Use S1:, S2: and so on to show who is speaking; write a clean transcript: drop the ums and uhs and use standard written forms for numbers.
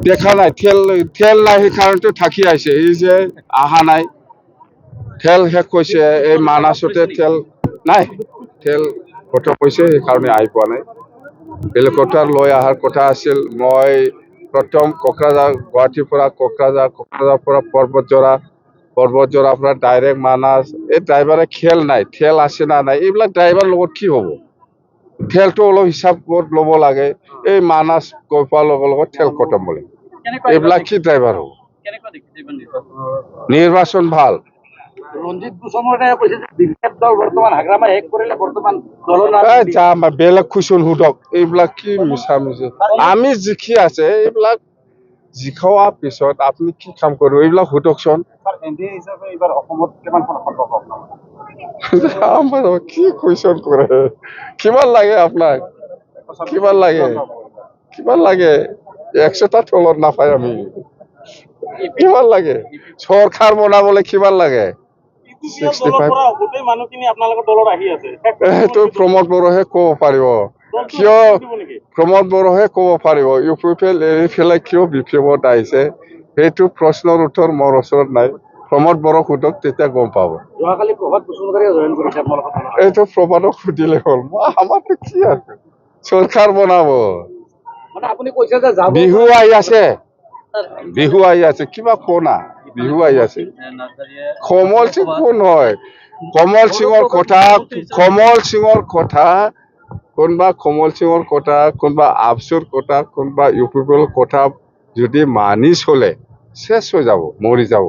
S1: দেখা নাই তেল নাই সেইকাৰণেতো থাকি আহিছে এই যে অহা নাই তেল শেষ হৈছে এই মানাসতে তেল নাই তেল খতম হৈছে সেইকাৰণে আহি পোৱা নাই হেলিকপ্টাৰ লৈ অহাৰ কথা আছিল মই প্ৰথম কোকৰাঝাৰ গুৱাহাটীৰ পৰা কোকৰাঝাৰৰ পৰা পৰ্বতজোৰাৰ পৰা ডাইৰেক্ট মানাস এই ড্ৰাইভাৰে খেল নাই তেল আছে না নাই এইবিলাক ড্ৰাইভাৰ লগত কি হ'ব তেলটো অলপ হিচাপ কৰি ল'ব লাগে এই মানাস গৈ পোৱাৰ লগে লগে তেল খতম বোলে এইবিলাক কি ড্ৰাইভাৰ হ'ব নিৰ্বাচন ভাল
S2: ৰঞ্জিত গোস্বামীয়ে কৈছে যে বিজেপি দল বৰ্তমান হাগ্ৰামা শেষ কৰিলে বৰ্তমান
S1: বেলেগ কুৱেশ্যন সোধক এইবিলাক কি মিছা মিছি আমি জিকি আছে এইবিলাক জিকোৱাৰ পিছত আপুনি কি কাম কৰিব এইবিলাক সোধকচোন আমাৰ কি কুৱেশ্যন কৰে কিমান লাগে আপোনাক কিমান লাগে 100টা তলত নাপায় আমি কিমান লাগে চৰকাৰ বনাবলৈ কিমান লাগে 65 সেইটো প্ৰমোদ বড়োহে ক'ব পাৰিব কিয় প্ৰমোদ বড়োহে ক'ব পাৰিব ইউ পি পি এল এৰি পেলাই কিয় বি পি এমত আহিছে সেইটো প্ৰশ্নৰ উত্তৰ মোৰ ওচৰত নাই প্ৰমোদ বড়োক সোধক তেতিয়া গম পাব এইটো প্ৰমাণক সুধিলে হ'ল আমাৰতো কি আছে চৰকাৰ বনাব বিহু আহি আছে কিবা কোনা বিহু আহি আছে কমল সিং কোন হয় কমল সিঙৰ কথা কোনোবা কমল সিঙৰ কথা কোনোবা আফচুৰ কথা কোনোবা ইউ পি পি এলৰ কথা যদি মানি চলে শেষ হৈ যাব মৰি যাব